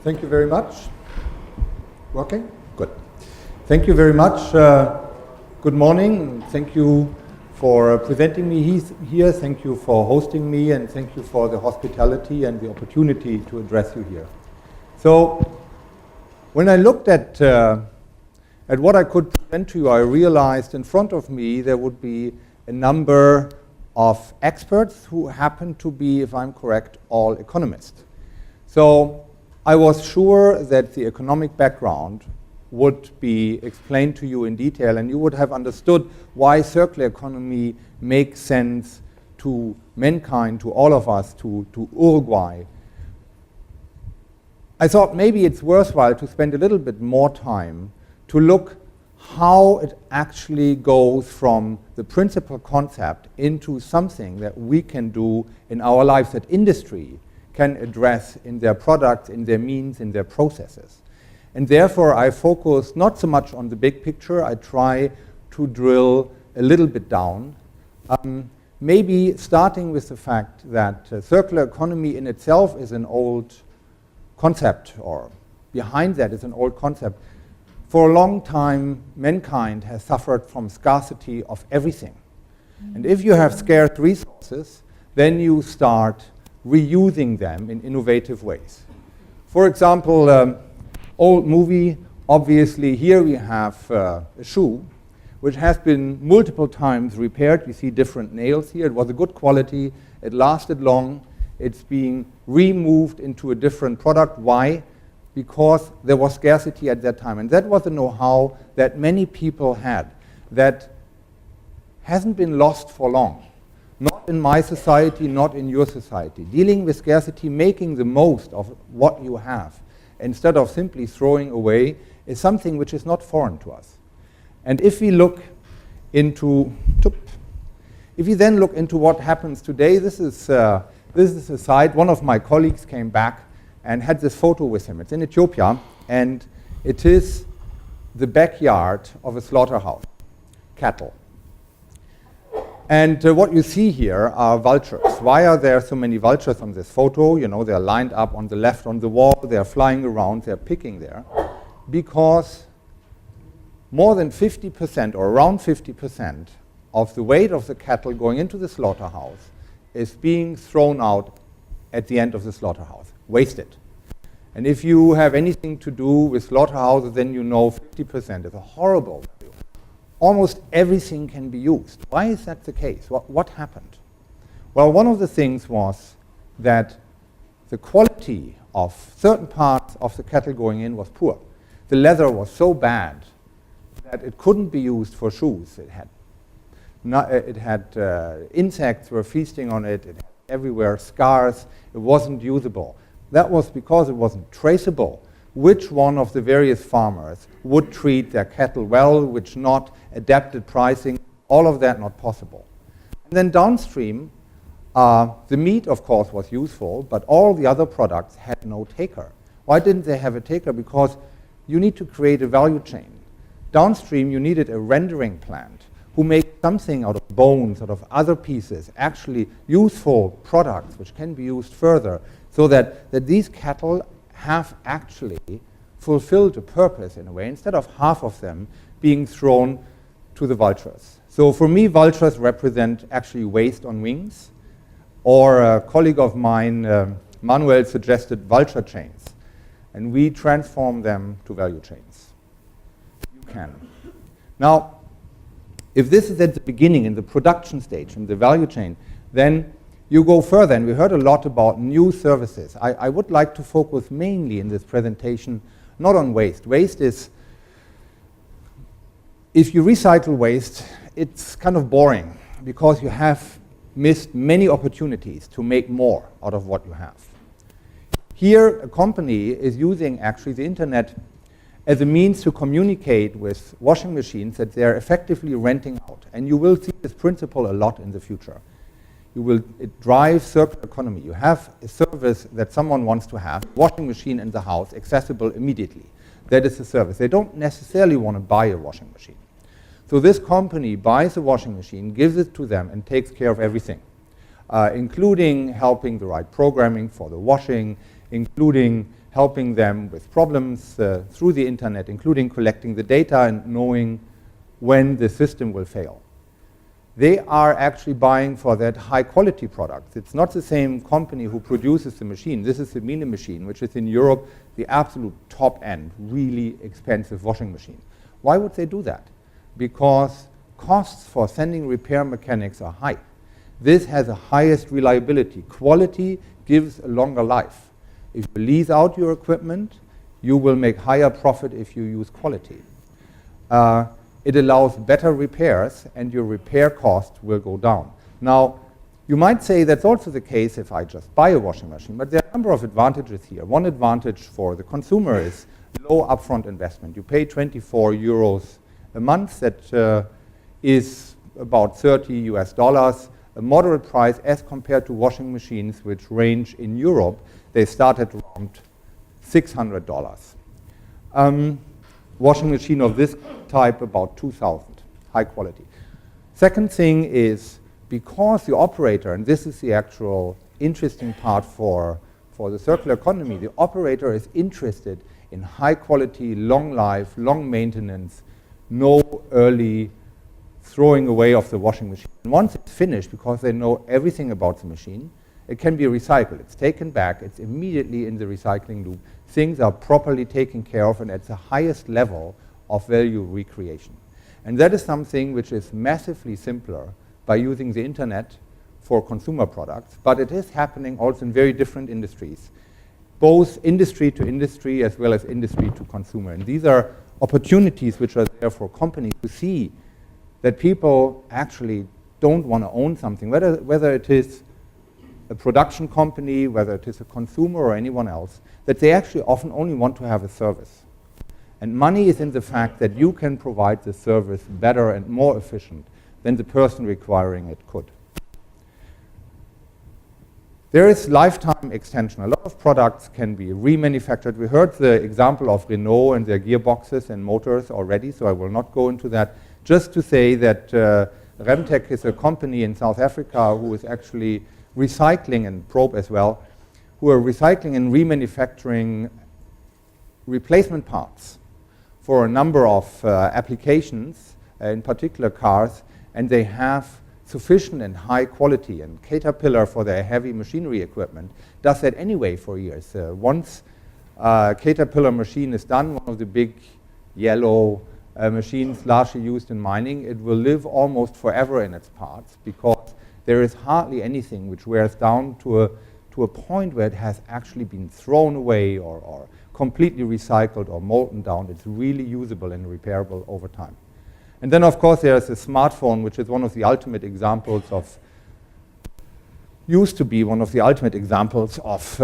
Thank you very much. Working? Good. Thank you very much. Good morning. Thank you for presenting me here. Thank you for hosting me, and thank you for the hospitality and the opportunity to address you here. So, when I looked at what I could present to you, I realized in front of me there would be a number of experts who happen to be, if I'm correct, all economists. So I was sure that the economic background would be explained to you in detail, and you would have understood why circular economy makes sense to mankind, to all of us, to Uruguay. I thought maybe it's worthwhile to spend a little bit more time to look how it actually goes from the principal concept into something that we can do in our lives, that industry can address in their products, in their means, in their processes. And therefore, I focus not so much on the big picture. I try to drill a little bit down, maybe starting with the fact that circular economy in itself is an old concept, or behind that is an old concept. For a long time, mankind has suffered from scarcity of everything. And if you have scarce resources, then you start reusing them in innovative ways. For example, old movie, obviously here we have a shoe which has been multiple times repaired. You see different nails here. It was a good quality. It lasted long. It's being removed into a different product. Why? Because there was scarcity at that time. And that was the know-how that many people had that hasn't been lost for long. Not in my society, not in your society. Dealing with scarcity, making the most of what you have, instead of simply throwing away, is something which is not foreign to us. And if we look into, if you then look into what happens today, this is a site. One of my colleagues came back and had this photo with him. It's in Ethiopia, and it is the backyard of a slaughterhouse, cattle. And what you see here are vultures. Why are there so many vultures on this photo? You know, they're lined up on the left on the wall, they're flying around, they're picking there. Because more than 50% or around 50% of the weight of the cattle going into the slaughterhouse is being thrown out at the end of the slaughterhouse, wasted. And if you have anything to do with slaughterhouses, then you know 50% is a horrible value. Almost everything can be used. Why is that the case? What happened? Well, one of the things was that the quality of certain parts of the cattle going in was poor. The leather was so bad that it couldn't be used for shoes. It had insects were feasting on it. It had everywhere scars. It wasn't usable. That was because it wasn't traceable which one of the various farmers would treat their cattle well, which not, adapted pricing, all of that not possible. And then downstream, the meat, of course, was useful, but all the other products had no taker. Why didn't they have a taker? Because you need to create a value chain. Downstream, you needed a rendering plant who made something out of bones, out of other pieces, actually useful products which can be used further, so that these cattle have actually fulfilled a purpose in a way, instead of half of them being thrown to the vultures. So for me, vultures represent actually waste on wings, or a colleague of mine, Manuel, suggested vulture chains, and we transform them to value chains. You can. Now, if this is at the beginning, in the production stage, in the value chain, then you go further, and we heard a lot about new services. I would like to focus mainly in this presentation not on waste. Waste is, if you recycle waste, it's kind of boring because you have missed many opportunities to make more out of what you have. Here, a company is using actually the internet as a means to communicate with washing machines that they're effectively renting out. And you will see this principle a lot in the future. It drives circular economy. You have a service that someone wants to have, washing machine in the house, accessible immediately. That is the service. They don't necessarily want to buy a washing machine. So this company buys a washing machine, gives it to them, and takes care of everything, including helping the right programming for the washing, including helping them with problems through the internet, including collecting the data and knowing when the system will fail. They are actually buying for that high quality product. It's not the same company who produces the machine. This is the Miele machine, which is in Europe the absolute top end, really expensive washing machine. Why would they do that? Because costs for sending repair mechanics are high. This has the highest reliability. Quality gives a longer life. If you lease out your equipment, you will make higher profit if you use quality. It allows better repairs, and your repair cost will go down. Now, you might say that's also the case if I just buy a washing machine, but there are a number of advantages here. One advantage for the consumer is low upfront investment. You pay 24 euros a month. That is about $30, a moderate price as compared to washing machines which range in Europe. They start at around $600. Washing machine of this type, about 2,000, high quality. Second thing is, because the operator, and this is the actual interesting part for the circular economy, the operator is interested in high quality, long life, long maintenance, no early throwing away of the washing machine. And once it's finished, because they know everything about the machine, it can be recycled. It's taken back. It's immediately in the recycling loop. Things are properly taken care of and at the highest level of value recreation. And that is something which is massively simpler by using the internet for consumer products, but it is happening also in very different industries, both industry to industry as well as industry to consumer. And these are opportunities which are there for companies to see that people actually don't want to own something, whether it is a production company, whether it is a consumer or anyone else, that they actually often only want to have a service. And money is in the fact that you can provide the service better and more efficient than the person requiring it could. There is lifetime extension. A lot of products can be remanufactured. We heard the example of Renault and their gearboxes and motors already, so I will not go into that. Just to say that Remtech is a company in South Africa who is actually recycling, and Probe as well, who are recycling and remanufacturing replacement parts for a number of applications, in particular cars, and they have sufficient and high quality. And Caterpillar, for their heavy machinery equipment, does that anyway for years. Once Caterpillar machine is done, one of the big yellow machines largely used in mining, it will live almost forever in its parts, because there is hardly anything which wears down to a point where it has actually been thrown away or completely recycled or molten down. It's really usable and repairable over time. And then, of course, there's a smartphone, which is one of the ultimate examples of, used to be one of the ultimate examples of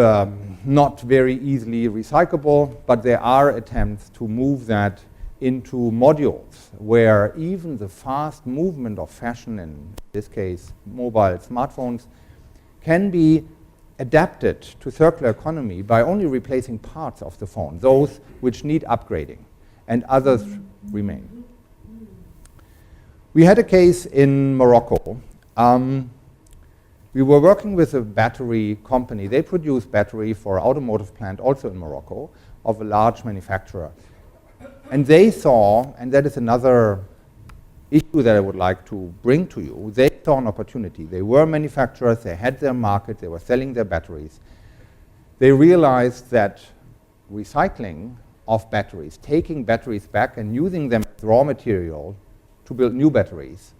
not very easily recyclable, but there are attempts to move that into modules where even the fast movement of fashion, in this case mobile smartphones, can be adapted to circular economy by only replacing parts of the phone, those which need upgrading, and others remain. We had a case in Morocco. We were working with a battery company. They produce battery for an automotive plant also in Morocco of a large manufacturer. And they saw, and that is another issue that I would like to bring to you, they saw an opportunity. They were manufacturers, they had their market, they were selling their batteries. They realized that recycling of batteries, taking batteries back and using them as raw material to build new batteries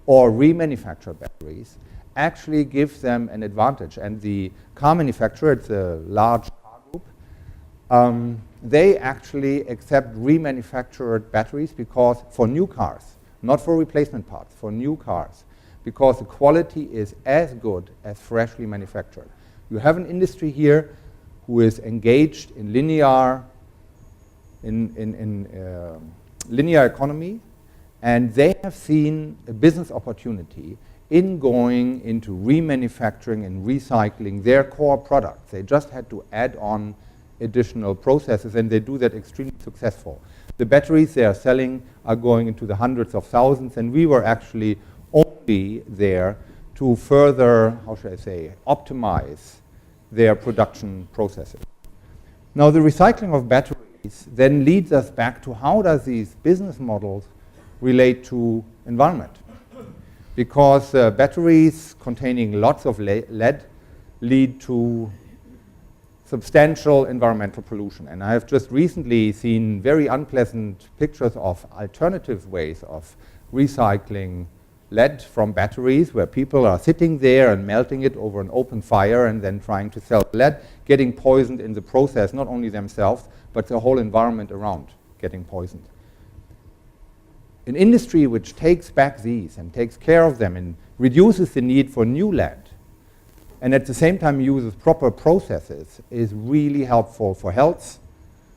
or remanufacture batteries, actually gives them an advantage. And the car manufacturer, it's a large car group, they actually accept remanufactured batteries because for new cars, not for replacement parts, for new cars, because the quality is as good as freshly manufactured. You have an industry here who is engaged in linear economy, and they have seen a business opportunity in going into remanufacturing and recycling their core products. They just had to add on additional processes, and they do that extremely successful. The batteries they are selling are going into the hundreds of thousands, and we were actually only there to further, how should I say, optimize their production processes. Now, the recycling of batteries then leads us back to how does these business models relate to environment? Because batteries containing lots of lead lead to substantial environmental pollution. And I have just recently seen very unpleasant pictures of alternative ways of recycling lead from batteries, where people are sitting there and melting it over an open fire and then trying to sell lead, getting poisoned in the process, not only themselves, but the whole environment around getting poisoned. An industry which takes back these and takes care of them and reduces the need for new lead, and at the same time uses proper processes, is really helpful for health,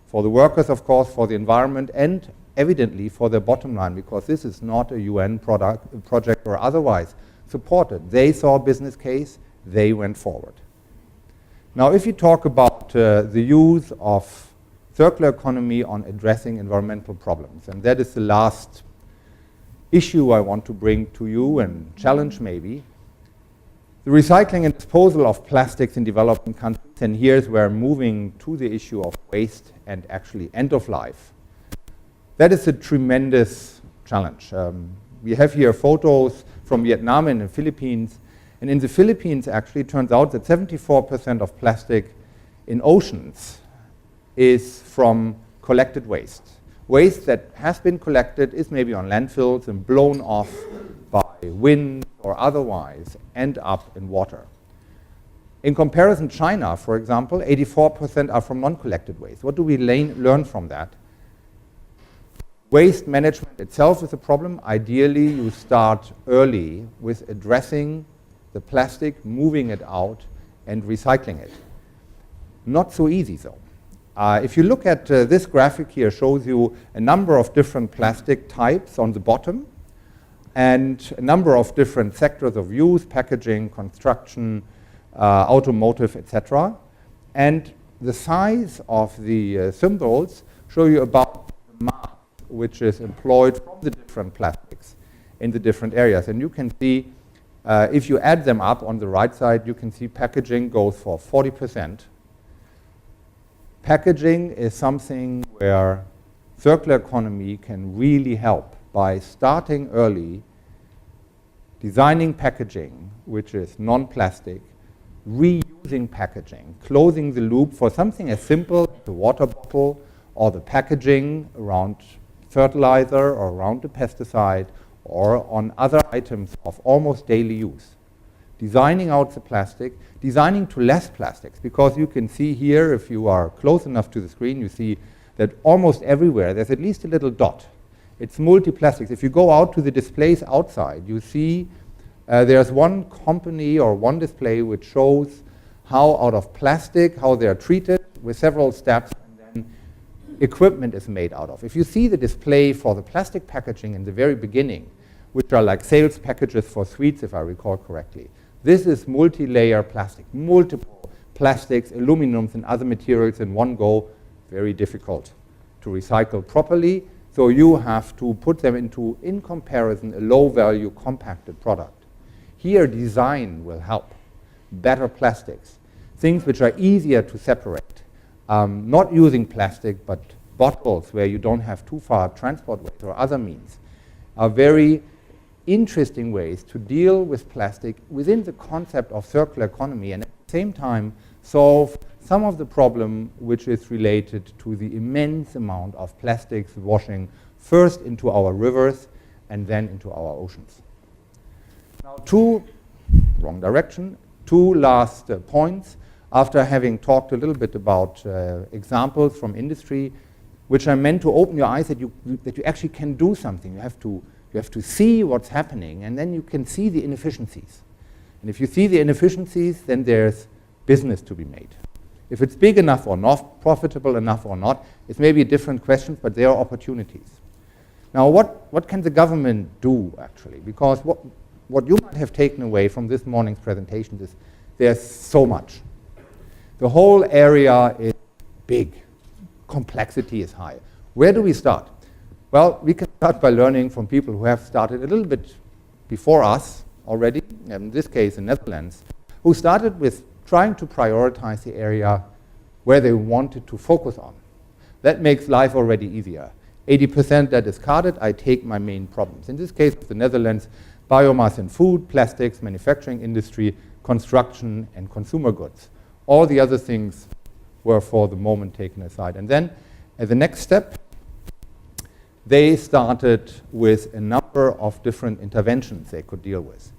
for the workers, of course, for the environment, and evidently for their bottom line, because this is not a UN project or otherwise supported. They saw a business case, they went forward. Now, if you talk about the use of circular economy on addressing environmental problems, and that is the last issue I want to bring to you and challenge maybe, the recycling and disposal of plastics in developing countries, and here's where I'm moving to the issue of waste and actually end of life. That is a tremendous challenge. We have here photos from Vietnam and the Philippines, and in the Philippines actually it turns out that 74% of plastic in oceans is from collected waste. Waste that has been collected is maybe on landfills and blown off by wind or otherwise end up in water. In comparison, China, for example, 84% are from non-collected waste. What do we learn from that? Waste management itself is a problem. Ideally, you start early with addressing the plastic, moving it out, and recycling it. Not so easy, though. If you look at this graphic here, shows you a number of different plastic types on the bottom, and a number of different sectors of use: packaging, construction, automotive, etc. And the size of the symbols show you about the mass which is employed from the different plastics in the different areas. And you can see, if you add them up on the right side, you can see packaging goes for 40%. Packaging is something where circular economy can really help by starting early, designing packaging which is non-plastic, reusing packaging, closing the loop for something as simple as the water bottle or the packaging around fertilizer or around the pesticide or on other items of almost daily use. Designing out the plastic, designing to less plastics, because you can see here, if you are close enough to the screen, you see that almost everywhere there's at least a little dot. It's multi-plastics. If you go out to the displays outside, you see there's one company or one display which shows how out of plastic, how they are treated with several steps, and then equipment is made out of. If you see the display for the plastic packaging in the very beginning, which are like sales packages for sweets, if I recall correctly, this is multi-layer plastic, multiple plastics, aluminums, and other materials in one go. Very difficult to recycle properly. So you have to put them into, in comparison, a low-value compacted product. Here, design will help. Better plastics, things which are easier to separate. Not using plastic, but bottles where you don't have too far transport ways or other means are very interesting ways to deal with plastic within the concept of circular economy, and at the same time solve some of the problem which is related to the immense amount of plastics washing first into our rivers and then into our oceans. Now, two last points after having talked a little bit about examples from industry, which are meant to open your eyes that you actually can do something. You have to see what's happening, and then you can see the inefficiencies. And if you see the inefficiencies, then there's business to be made. If it's big enough or not, profitable enough or not, it's maybe a different question, but there are opportunities. Now, what can the government do, actually? Because what you might have taken away from this morning's presentation is there's so much. The whole area is big. Complexity is high. Where do we start? Well, we can start by learning from people who have started a little bit before us already, in this case, in Netherlands, who started with trying to prioritize the area where they wanted to focus on. That makes life already easier. 80% are discarded, I take my main problems. In this case, the Netherlands, biomass and food, plastics, manufacturing industry, construction, and consumer goods. All the other things were for the moment taken aside. And then, as the next step, they started with a number of different interventions they could deal with.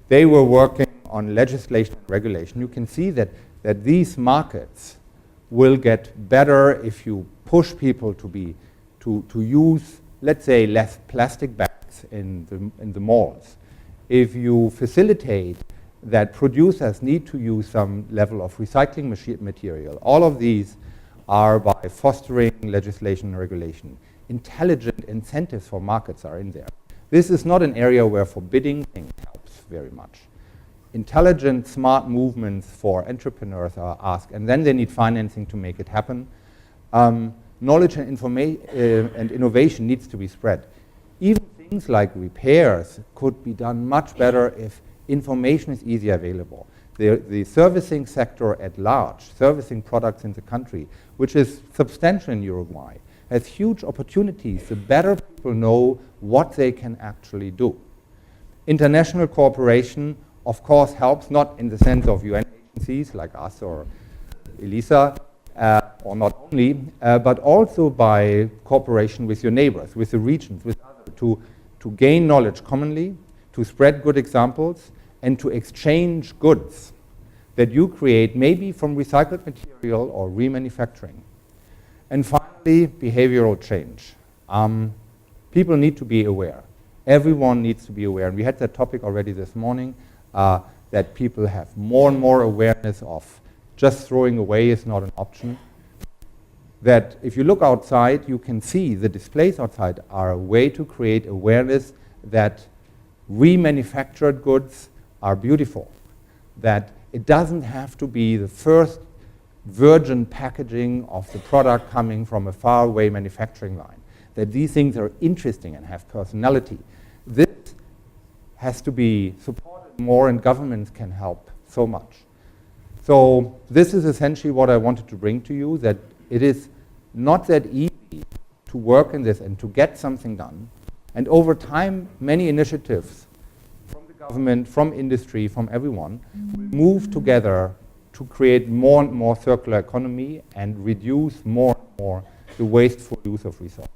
They were working on legislation and regulation. You can see that these markets will get better if you push people to use, let's say, less plastic bags in the malls. If you facilitate that producers need to use some level of recycling material, all of these are by fostering legislation and regulation. Intelligent incentives for markets are in there. This is not an area where forbidding things helps very much. Intelligent, smart movements for entrepreneurs are asked, and then they need financing to make it happen. Knowledge and and innovation needs to be spread. Even things like repairs could be done much better if information is easily available. The servicing sector at large, servicing products in the country, which is substantial in Uruguay, has huge opportunities the better people know what they can actually do. International cooperation, of course, helps, not in the sense of UN agencies like us or ELISA, or not only, but also by cooperation with your neighbors, with the regions, with others, to gain knowledge commonly, to spread good examples, and to exchange goods that you create maybe from recycled material or remanufacturing. And finally, behavioral change. People need to be aware. Everyone needs to be aware. And we had that topic already this morning, that people have more and more awareness of just throwing away is not an option. That if you look outside, you can see the displays outside are a way to create awareness that remanufactured goods are beautiful. That it doesn't have to be the first virgin packaging of the product coming from a faraway manufacturing line. That these things are interesting and have personality. This has to be supported more, and governments can help so much. So this is essentially what I wanted to bring to you, that it is not that easy to work in this and to get something done. And over time, many initiatives from the government, from industry, from everyone, will move together to create more and more circular economy and reduce more and more the wasteful use of resources.